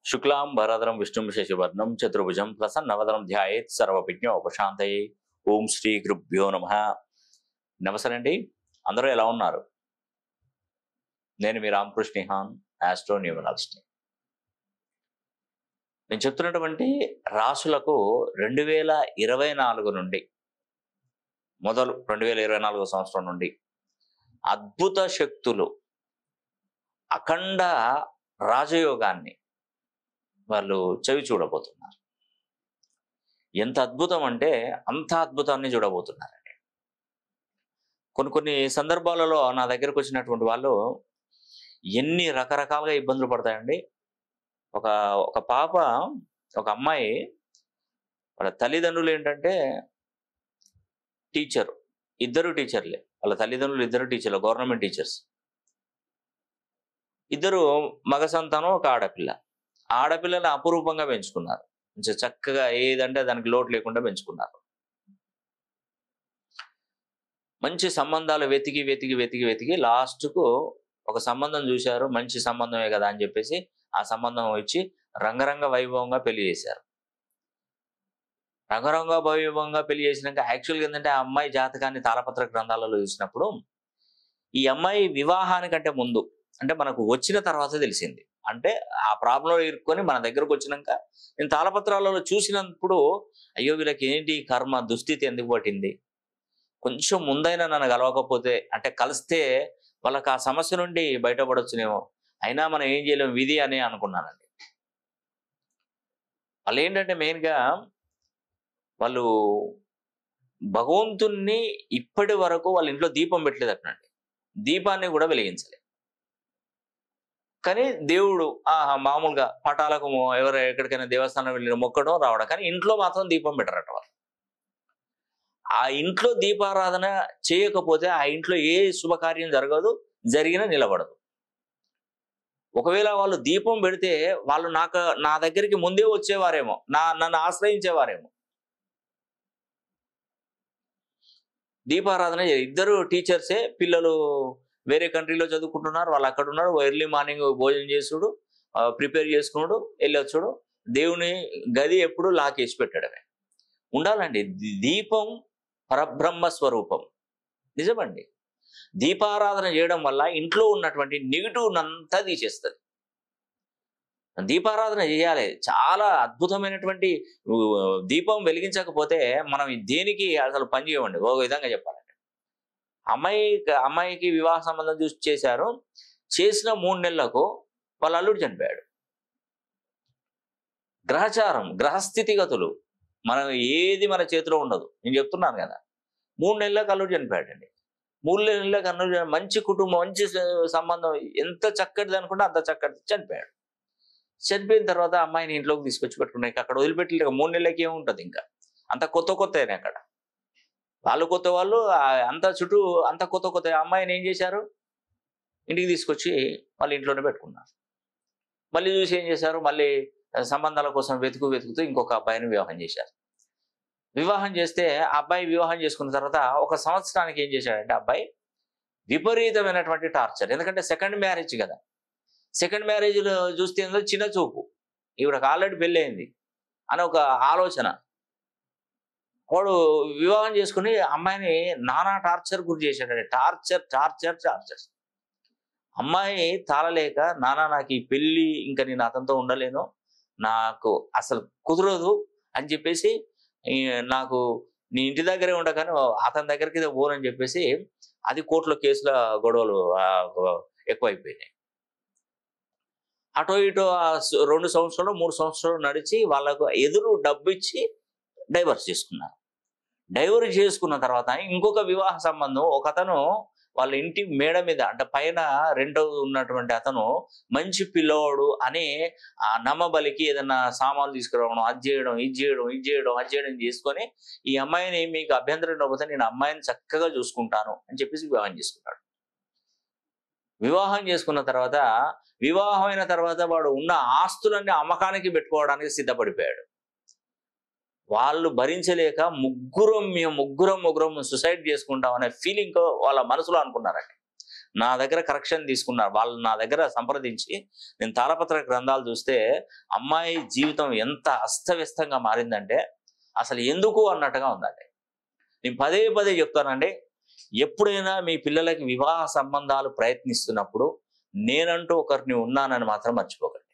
శుక్లాం భరధరం విష్ణుం శశివర్ణం చతుర్భుజం ప్రసన్నవదనం ధ్యాయేత్ సర్వవిఘ్నోపశాంతయే. ఓం శ్రీ గురుభ్యో నమః. నమస్తే అండి, అందరూ ఎలా ఉన్నారు? నేను మీ రామకృష్ణిహాన్, ఆస్ట్రో న్యూమరాలజిస్ట్. నేను చెప్తున్నటువంటి రాశులకు 2024 నుండి మొదలు 2024 సంవత్సరం నుండి అద్భుత శక్తులు, అఖండ రాజయోగాన్ని వాళ్ళు చవి చూడబోతున్నారు. ఎంత అద్భుతం అంటే అంత అద్భుతాన్ని చూడబోతున్నారండి. కొన్ని సందర్భాలలో నా దగ్గరకు వచ్చినటువంటి వాళ్ళు ఎన్ని రకరకాలుగా ఇబ్బందులు పడతాయండి. ఒక పాప, ఒక అమ్మాయి, వాళ్ళ తల్లిదండ్రులు ఏంటంటే టీచరు, ఇద్దరు టీచర్లే. వాళ్ళ తల్లిదండ్రులు ఇద్దరు టీచర్లు, గవర్నమెంట్ టీచర్స్. ఇద్దరు మగ సంతానం, ఒక ఆడపిల్ల. ఆడపిల్లని అపురూపంగా పెంచుకున్నారు, కొంచెం చక్కగా ఏదంటే దానికి లోటు లేకుండా పెంచుకున్నారు. మంచి సంబంధాలు వెతికి వెతికి వెతికి వెతికి లాస్ట్కు ఒక సంబంధం చూశారు. మంచి సంబంధమే కదా అని చెప్పేసి ఆ సంబంధం ఇచ్చి రంగరంగ వైభవంగా పెళ్లి చేశారు. రంగరంగ వైభవంగా పెళ్లి చేసినాక యాక్చువల్గా ఏంటంటే ఆ అమ్మాయి జాతకాన్ని తాళపత్ర గ్రంథాలలో చూసినప్పుడు ఈ అమ్మాయి వివాహానికంటే ముందు, అంటే మనకు వచ్చిన తర్వాత తెలిసింది. అంటే ఆ ప్రాబ్లంలో ఇరుక్కొని మన దగ్గరకు వచ్చినాక నేను తాళపత్రాలలో చూసినప్పుడు అయ్యో వీళ్ళకి ఏంటి కర్మ, దుస్థితి ఎందుకు పట్టింది, కొంచెం ముందైనా నన్ను కలవకపోతే, అంటే కలిస్తే వాళ్ళకి ఆ సమస్య నుండి బయటపడొచ్చునేమో, అయినా మనం ఏం చేయలేము, విధి అని అనుకున్నానండి. వాళ్ళు ఏంటంటే మెయిన్గా వాళ్ళు భగవంతుణ్ణి ఇప్పటి వరకు వాళ్ళ ఇంట్లో దీపం పెట్టలేదు అటండి, దీపాన్ని కూడా వెలిగించలేదు. కానీ దేవుడు మామూలుగా పటాలకు ఎవరు ఎక్కడికైనా దేవస్థానం వెళ్ళి మొక్కడం రావడం, కానీ ఇంట్లో మాత్రం దీపం పెట్టరట వాళ్ళు. ఆ ఇంట్లో దీపారాధన చేయకపోతే ఆ ఇంట్లో ఏ శుభకార్యం జరగదు, జరిగినా నిలబడదు. ఒకవేళ వాళ్ళు దీపం పెడితే వాళ్ళు నా దగ్గరికి ముందే వచ్చేవారేమో, నన్ను ఆశ్రయించేవారేమో. దీపారాధన ఇద్దరు టీచర్సే, పిల్లలు వేరే కంట్రీలో చదువుకుంటున్నారు, వాళ్ళు అక్కడ ఉన్నారు. ఎర్లీ మార్నింగ్ భోజనం చేసుడు, ప్రిపేర్ చేసుకున్నాడు, వెళ్ళొచ్చుడు. దేవుని గది ఎప్పుడు లాకేసి పెట్టడమే ఉండాలండి. దీపం పరబ్రహ్మ స్వరూపం, నిజమండి. దీపారాధన చేయడం వల్ల ఇంట్లో ఉన్నటువంటి నెగిటివ్ అంతా తీసేస్తుంది. దీపారాధన చేయాలి, చాలా అద్భుతమైనటువంటి. దీపం వెలిగించకపోతే మనం దేనికి అసలు పని చేయమండి. ఒక విధంగా చెప్పాలంటే అమ్మాయికి వివాహ సంబంధం చూసి చేశారు. చేసిన 3 నెలలకు వాళ్ళ అల్లుడు చనిపోయాడు. గ్రహచారం, గ్రహస్థితిగతులు మనం ఏది మన చేతిలో ఉండదు. నేను చెప్తున్నాను కదా, 3 నెలలకు అల్లుడు చనిపోయాడండి. 3 నెలలకు అల్లుడు, మంచి కుటుంబం, మంచి సంబంధం, ఎంత చక్కటిది అనుకుంటే అంత చక్కటి, చనిపోయాడు. చనిపోయిన తర్వాత అమ్మాయిని ఇంట్లోకి తీసుకొచ్చి పెట్టుకున్నాయి. అక్కడ వదిలిపెట్టి 3 నెలలకి ఏముంటుంది, ఇంకా అంత కొత్త అక్కడ వాళ్ళు కొత్త వాళ్ళు, అంత చుట్టూ అంత కొత్త. అమ్మాయిని ఏం చేశారు, ఇంటికి తీసుకొచ్చి వాళ్ళ ఇంట్లోనే పెట్టుకున్నారు. మళ్ళీ చూసి ఏం చేశారు, మళ్ళీ సంబంధాల కోసం వెతుకుతూ ఇంకొక అబ్బాయిని వివాహం చేశారు. వివాహం చేస్తే అబ్బాయి వివాహం చేసుకున్న తర్వాత 1 సంవత్సరానికి ఏం చేశాడంటే అబ్బాయి విపరీతమైనటువంటి టార్చర్. ఎందుకంటే సెకండ్ మ్యారేజ్ కదా, సెకండ్ మ్యారేజ్లో చూస్తే చిన్న చూపు, ఈవిడకి ఆల్రెడీ పెళ్ళి అయింది అని ఒక ఆలోచన. వాడు వివాహం చేసుకుని అమ్మాయిని నానా టార్చర్ గురి చేశాడు. టార్చర్. అమ్మాయి తాళలేక, నాకు ఈ పెళ్ళి, ఇంకా నేను అతనితో ఉండలేను, నాకు అసలు కుదరదు అని చెప్పేసి, నాకు నీ ఇంటి దగ్గరే ఉండగానే అతని దగ్గరికి పోనని చెప్పేసి, అది కోర్టులో కేసుల గొడవలు ఎక్కువైపోయినాయి. అటో ఇటో 2 సంవత్సరాలు 3 సంవత్సరాలు నడిచి వాళ్ళకు ఎదురు డబ్బు ఇచ్చి డైవర్స్ చేసుకున్నారు. డైవర్స్ చేసుకున్న తర్వాత ఇంకొక వివాహ సంబంధం, ఒక అతను వాళ్ళ ఇంటి మేడ మీద, అంటే పైన రెండో ఉన్నటువంటి అతను మంచి పిల్లోడు అని ఆ నమ్మబలికి ఏదన్నా సామాన్లు తీసుకురావడం, అది చేయడం చేసుకొని, ఈ అమ్మాయిని మీకు అభ్యంతరం లేకపోతే నేను అమ్మాయిని చక్కగా చూసుకుంటాను అని చెప్పేసి వివాహం చేసుకున్నాడు. వివాహం చేసుకున్న తర్వాత, వివాహమైన తర్వాత వాడు ఉన్న ఆస్తులన్నీ అమ్మకానికి పెట్టుకోవడానికి సిద్ధపడిపోయాడు. వాళ్ళు భరించలేక ముగ్గురం సూసైడ్ చేసుకుంటాం అనే ఫీలింగ్ వాళ్ళ మనసులో అనుకున్నారండి. నా దగ్గర కరెక్షన్ తీసుకున్నారు. వాళ్ళు నా దగ్గర సంప్రదించి నేను తాళపత్ర గ్రంథాలు చూస్తే అమ్మాయి జీవితం ఎంత అస్తవ్యస్తంగా మారిందంటే అసలు ఎందుకు అన్నట్టుగా ఉందండి. నేను పదే పదే చెప్తానండి, ఎప్పుడైనా మీ పిల్లలకి వివాహ సంబంధాలు ప్రయత్నిస్తున్నప్పుడు నేనంటూ ఒకరిని ఉన్నానని మాత్రం మర్చిపోకండి.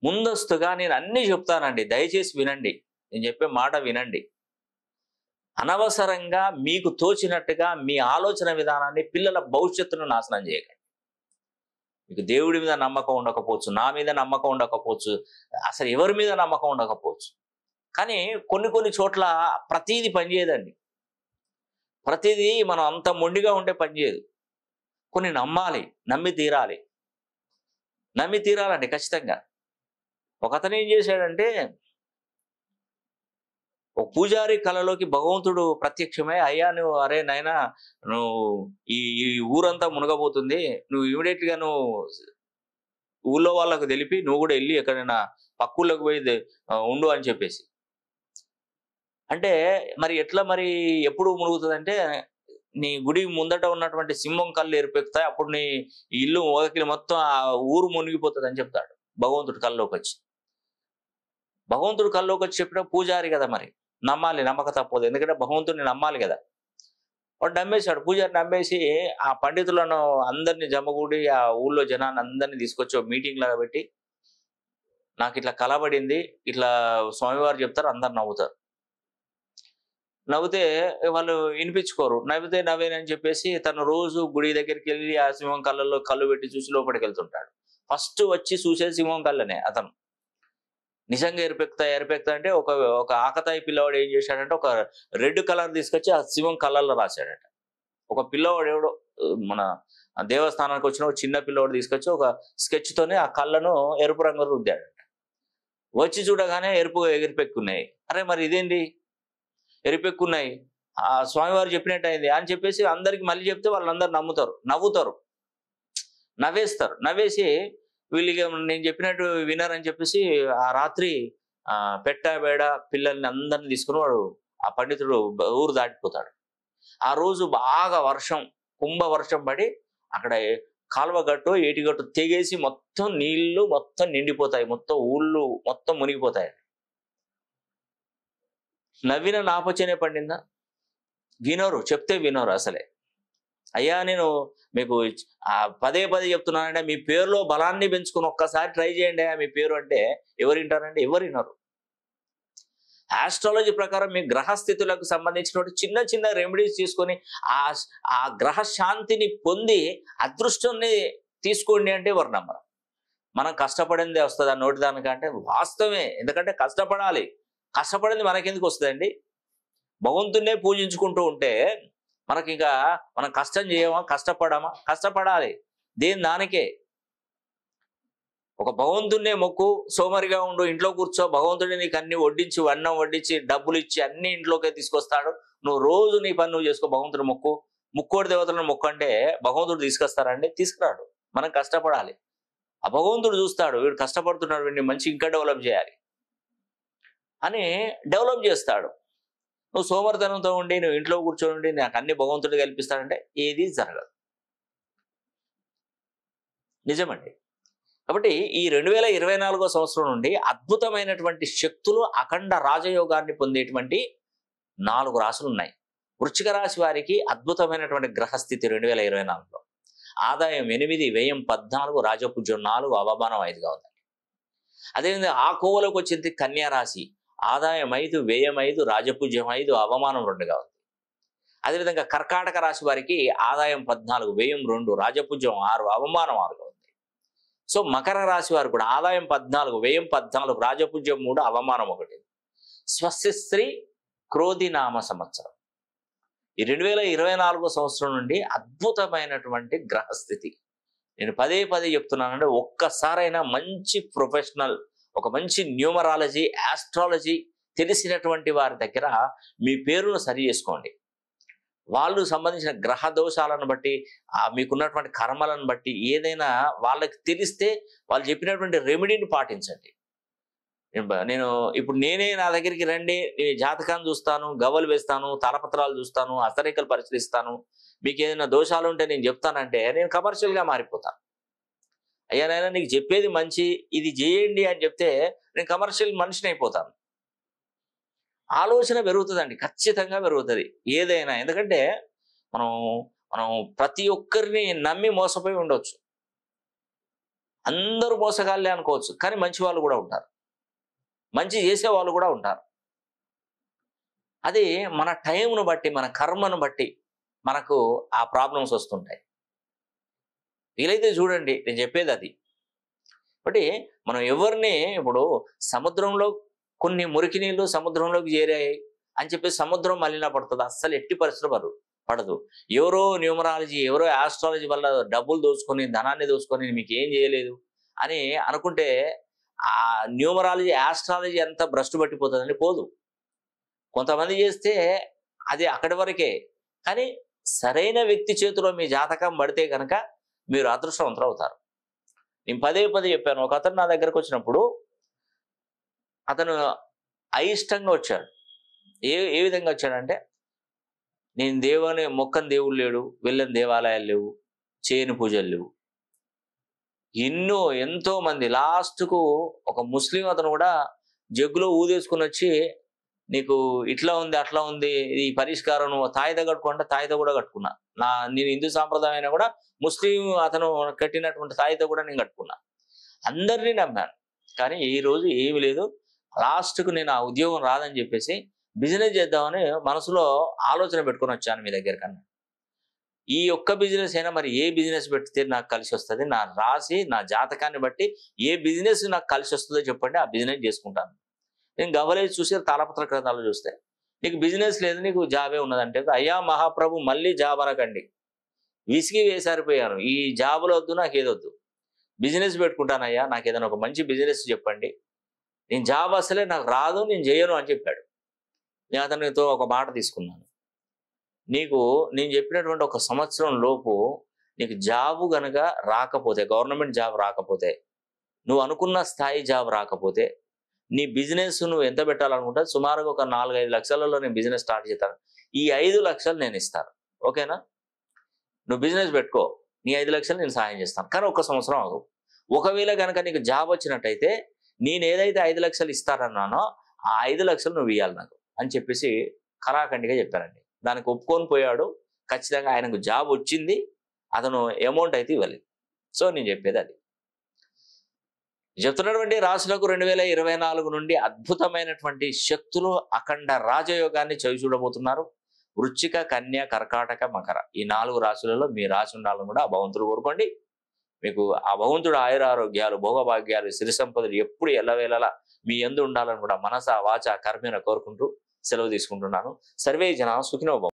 ముందస్తుగా నేను అన్నీ చెప్తానండి, దయచేసి వినండి, నేను చెప్పే మాట వినండి. అనవసరంగా మీకు తోచినట్టుగా మీ ఆలోచన విధానాన్ని, పిల్లల భవిష్యత్తును నాశనం చేయకండి. మీకు దేవుడి మీద నమ్మకం ఉండకపోవచ్చు, నా మీద నమ్మకం ఉండకపోవచ్చు, అసలు ఎవరి మీద నమ్మకం ఉండకపోవచ్చు. కానీ కొన్ని చోట్ల ప్రతీది పనిచేయదండి. ప్రతిదీ మనం అంత మొండిగా ఉంటే పనిచేయదు. కొన్ని నమ్మాలి, నమ్మి తీరాలండి ఖచ్చితంగా. ఒకతను ఏం చేశాడంటే, ఒక పూజారి కళలోకి భగవంతుడు ప్రత్యక్షమై, అయ్యా నువ్వు, అరే నాయనా, నువ్వు ఈ ఊరంతా మునగబోతుంది, నువ్వు ఇమీడియట్గా నువ్వు ఊళ్ళో వాళ్ళకు తెలిపి నువ్వు కూడా వెళ్ళి ఎక్కడైనా పక్కూళ్ళకి పోయి ఉండు అని చెప్పేసి. అంటే మరి ఎట్లా, మరి ఎప్పుడు మునుగుతుందంటే, నీ గుడి ముందట ఉన్నటువంటి సింహం కళ్ళు ఎరిపెక్కుతాయి, అప్పుడు నీ ఇల్లు ఒకకిలి మొత్తం ఆ ఊరు మునిగిపోతుంది అని చెప్తాడు భగవంతుడు కల్లోకి వచ్చి. భగవంతుడు కల్లోకి వచ్చి చెప్పిన పూజారి కదా, మరి నమ్మాలి, నమ్మక తప్పదు. ఎందుకంటే భగవంతుడిని నమ్మాలి కదా. వాడు నమ్మేశాడు. పూజారి నమ్మేసి ఆ పండితులను అందరినీ జమగూడి ఆ ఊళ్ళో జనాన్ని అందరినీ తీసుకొచ్చి మీటింగ్ లాగా పెట్టి, నాకు ఇట్లా కలబడింది, ఇట్లా స్వామివారు చెప్తారు, అందరు నవ్వుతారు. నవ్వుతే వాళ్ళు వినిపించుకోరు. నవ్వితే నవ్వేనని చెప్పేసి తను రోజు గుడి దగ్గరికి వెళ్ళి ఆ సింహం కళ్ళల్లో కళ్ళు పెట్టి చూసి లోపలికి వెళ్తుంటాడు. ఫస్ట్ వచ్చి చూసేది సింహం కళ్ళనే అతను. నిజంగా ఎరిపెక్తా అంటే ఒక ఆకతాయి పిల్లవాడు ఏం చేశాడంటే, ఒక రెడ్ కలర్ తీసుకొచ్చి ఆ సింహం కళ్ళల్లో రాశాడట. ఒక పిల్లవాడు ఎవడో మన దేవస్థానానికి వచ్చిన ఒక చిన్న పిల్లవాడు తీసుకొచ్చి ఒక స్కెచ్ తోనే ఆ కళ్ళను ఎరుపు రంగు రుద్దాడట. వచ్చి చూడగానే ఎరిపెక్కున్నాయి. అరే మరి ఇదేంటి ఎరిపెక్కున్నాయి, ఆ స్వామివారు చెప్పినట్టు అయింది అని చెప్పేసి అందరికి మళ్ళీ చెప్తే వాళ్ళందరూ నవ్వుతారు, నవ్వేసి వీళ్ళకి నేను చెప్పినట్టు వినరని చెప్పేసి ఆ రాత్రి పెట్టబేడ పిల్లల్ని అందరిని తీసుకుని వాడు ఆ పండితుడు ఊరు దాటిపోతాడు. ఆ రోజు బాగా కుంభ వర్షం పడి అక్కడ కాలువగట్టు ఏటిగట్టు తెగేసి మొత్తం నీళ్లు మొత్తం నిండిపోతాయి, మొత్తం ఊళ్ళు మొత్తం మునిగిపోతాయి. నవ్విన నాపచనే పండిందా? చెప్తే వినరు అసలే. అయ్యా నేను మీకు పదే చెప్తున్నానంటే, మీ పేరులో బలాన్ని పెంచుకుని ఒక్కసారి ట్రై చేయండి అయ్యా మీ పేరు అంటే ఎవరు వింటారంటే? ఎవరు వినరు. ఆస్ట్రాలజీ ప్రకారం మీ గ్రహస్థితులకు సంబంధించినటువంటి చిన్న రెమెడీస్ తీసుకొని ఆ గ్రహ శాంతిని పొంది అదృష్టాన్ని తీసుకోండి అంటే ఎవరు నమ్మరు. మనం కష్టపడిందే వస్తుంది ఆ నోటి దానికంటే వాస్తవమే. ఎందుకంటే కష్టపడింది మనకెందుకు వస్తుందండి? భగవంతున్నే పూజించుకుంటూ ఉంటే మనకి ఇంకా మనం కష్టం చేయమా, కష్టపడాలి దానికే. ఒక భగవంతున్నే మొక్కు, సోమరిగా ఉండు, ఇంట్లో కూర్చో, భగవంతుడి నీకు అన్ని వడ్డించి, అన్నం వడ్డించి, డబ్బులు ఇచ్చి అన్ని ఇంట్లోకే తీసుకొస్తాడు, నువ్వు రోజు నీ పని నువ్వు చేసుకో, భగవంతుడు ముక్కోటి దేవతలను మొక్కు అంటే భగవంతుడు తీసుకొస్తారండి? తీసుకురాడు. మనం కష్టపడాలి. ఆ భగవంతుడు చూస్తాడు, వీడు కష్టపడుతున్నాడు, వీడిని మంచి ఇంకా డెవలప్ చేయాలి అని డెవలప్ చేస్తాడు. నువ్వు సోమరితనంతో ఉండి నువ్వు ఇంట్లో కూర్చొని నాకు అన్ని భగవంతుడు కల్పిస్తాడంటే ఏది జరగదు. నిజమండి. కాబట్టి ఈ 2024 సంవత్సరం నుండి అద్భుతమైనటువంటి శక్తులు, అఖండ రాజయోగాన్ని పొందేటువంటి 4 రాశులు ఉన్నాయి. వృశ్చిక రాశి వారికి అద్భుతమైనటువంటి గ్రహస్థితి 2024లో. ఆదాయం 8, వ్యయం 14, రాజపూజ్యం 4, అవమానం 5గా ఉందండి. అదేవిధంగా ఆ కోవలోకి వచ్చింది కన్యా రాశి. ఆదాయం 5, వ్యయం 5, రాజపూజ్యం 5, అవమానం 2గా ఉంది. అదేవిధంగా కర్కాటక రాశి వారికి ఆదాయం 14, వ్యయం 2, రాజపూజ్యం 6, అవమానం 6గా ఉంది. సో మకర రాశి వారు కూడా ఆదాయం 14, వ్యయం 14, రాజపూజ్యం 3, అవమానం 1. స్వస్తిశ్రీ క్రోధినామ సంవత్సరం. ఈ 2024 సంవత్సరం నుండి అద్భుతమైనటువంటి గ్రహస్థితి. నేను పదే చెప్తున్నానంటే, ఒక్కసారైనా మంచి ప్రొఫెషనల్, ఒక మంచి న్యూమరాలజీ, ఆస్ట్రాలజీ తెలిసినటువంటి వారి దగ్గర మీ పేరును సరి చేసుకోండి. వాళ్ళు సంబంధించిన గ్రహ దోషాలను బట్టి, మీకున్నటువంటి కర్మలను బట్టి ఏదైనా వాళ్ళకి తెలిస్తే వాళ్ళు చెప్పినటువంటి రెమెడీని పాటించండి. నేను ఇప్పుడు నా దగ్గరికి రండి, నేను జాతకాన్ని చూస్తాను, గవ్వలు వేస్తాను, తాళపత్రాలు చూస్తాను, హస్తరేఖలు పరిశీలిస్తాను, మీకు ఏదైనా దోషాలు ఉంటే నేను చెప్తానంటే నేను కమర్షియల్గా మారిపోతాను. అయ్యా నాయన నీకు చెప్పేది మంచి, ఇది చేయండి అని చెప్తే నేను కమర్షియల్ మనిషిని అయిపోతాను. ఆలోచన పెరుగుతుందండి, ఖచ్చితంగా పెరుగుతుంది ఏదైనా. ఎందుకంటే మనం మనం ప్రతి ఒక్కరిని నమ్మి మోసపోయి ఉండొచ్చు. అందరూ మోసగాళ్ళే అనుకోవచ్చు, కానీ మంచి వాళ్ళు కూడా ఉంటారు, మంచి చేసే వాళ్ళు కూడా ఉంటారు. అది మన టైంను బట్టి, మన కర్మను బట్టి మనకు ఆ ప్రాబ్లమ్స్ వస్తుంటాయి. వీలైతే చూడండి, నేను చెప్పేది అది. కాబట్టి మనం ఎవరిని ఇప్పుడు సముద్రంలో కొన్ని మురికి నీళ్లు సముద్రంలోకి చేరాయి అని చెప్పి సముద్రం మలిన పడుతుంది? అస్సలు ఎట్టి పరిస్థితులు పడదు. ఎవరో న్యూమరాలజీ, ఎవరో ఆస్ట్రాలజీ వల్ల డబ్బులు దోచుకొని, ధనాన్ని దోచుకొని మీకు ఏం చేయలేదు అని అనుకుంటే ఆ న్యూమరాలజీ, ఆస్ట్రాలజీ ఎంత భ్రష్టు పట్టిపోతుందని పోదు. కొంతమంది చేస్తే అది అక్కడి వరకే. కానీ సరైన వ్యక్తి చేతిలో మీ జాతకం పడితే కనుక మీరు అదృష్టవంతులు అవుతారు. నేను పదే పదే చెప్పాను. ఒక అతను నా దగ్గరకు వచ్చినప్పుడు అతను అయిష్టంగా వచ్చాడు. ఏ విధంగా వచ్చాడంటే, నేను దేవుని మొక్కని దేవుడు లేడు, వెళ్ళని దేవాలయాలు లేవు, చేయని పూజలు లేవు, ఎంతో మంది. లాస్ట్కు ఒక ముస్లిం అతను కూడా జగ్గులో ఊదేసుకుని వచ్చి, నీకు ఇట్లా ఉంది అట్లా ఉంది, ఈ పరిష్కారం నువ్వు తాయిద కట్టుకుంటే తాయిద కూడా కట్టుకున్నా. నేను హిందూ సాంప్రదాయం అయినా కూడా ముస్లిం అతను కట్టినటువంటి తాయిద కూడా నేను కట్టుకున్నా. అందరినీ నమ్మాను, కానీ ఈ రోజు ఏమి లేదు. లాస్ట్కు నేను ఆ ఉద్యోగం రాదని చెప్పేసి బిజినెస్ చేద్దామని మనసులో ఆలోచన పెట్టుకొని వచ్చాను మీ దగ్గర కన్నా. ఈ ఒక్క బిజినెస్ అయినా మరి ఏ బిజినెస్ పెడితే నాకు కలిసి వస్తుంది, నా రాసి నా జాతకాన్ని బట్టి ఏ బిజినెస్ నాకు కలిసి వస్తుందో చెప్పండి, ఆ బిజినెస్ చేసుకుంటాను. నేను గవలేసి చూసి తాళపత్ర గ్రంథాలు చూస్తే నీకు బిజినెస్ లేదు, నీకు జాబే ఉన్నదంటే, అయ్యా మహాప్రభు మళ్ళీ జాబ్ అనకండి, విసిగి వేసారిపోయాను, ఈ జాబులు వద్దు, నాకు ఏదొద్దు, బిజినెస్ పెట్టుకుంటానయ్యా, నాకు ఏదైనా ఒక మంచి బిజినెస్ చెప్పండి, నేను జాబ్ అసలే నాకు రాదు, నేను చేయను అని చెప్పాడు. నేను అతనితో ఒక మాట తీసుకున్నాను, నేను చెప్పినటువంటి ఒక సంవత్సరం లోపు నీకు జాబు గనక రాకపోతే, గవర్నమెంట్ జాబ్ రాకపోతే, నువ్వు అనుకున్న స్థాయి జాబ్ రాకపోతే, నీ బిజినెస్ నువ్వు ఎంత పెట్టాలనుకుంటా సుమారుగా ఒక 4-5 లక్షలలో నేను బిజినెస్ స్టార్ట్ చేస్తాను, ఈ 5 లక్షలు నేను ఇస్తాను, ఓకేనా? నువ్వు బిజినెస్ పెట్టుకో, నీ 5 లక్షలు నేను సహాయం చేస్తాను, కానీ 1 సంవత్సరం ఆగు. ఒకవేళ కనుక నీకు జాబ్ వచ్చినట్టయితే నేను ఏదైతే 5 లక్షలు ఇస్తానన్నానో ఆ 5 లక్షలు నువ్వు ఇవ్వాలి నాకు అని చెప్పేసి ఖరాఖండిగా చెప్పారండి. దానికి ఒప్పుకొని పోయాడు. ఖచ్చితంగా ఆయనకు జాబ్ వచ్చింది, అతను అమౌంట్ అయితే ఇవ్వలేదు. సో నేను చెప్పేది అది. చెప్తున్నటువంటి రాశులకు 2024 నుండి అద్భుతమైనటువంటి శక్తులు, అఖండ రాజయోగాన్ని చవి చూడబోతున్నారు. వృశ్చిక, కన్య, కర్కాటక, మకర, ఈ 4 రాశులలో మీ రాశి ఉండాలని కూడా ఆ భగవంతుడు కోరుకోండి. మీకు ఆ భగవంతుడు ఆయురారోగ్యాలు, భోగభాగ్యాలు, సిరి సంపదలు ఎప్పుడు ఎల్లవేళలా మీ యందు ఉండాలని కూడా మనస వాచ కర్మేన కోరుకుంటూ సెలవు తీసుకుంటున్నాను. సర్వే జనా సుఖినో భవంతు.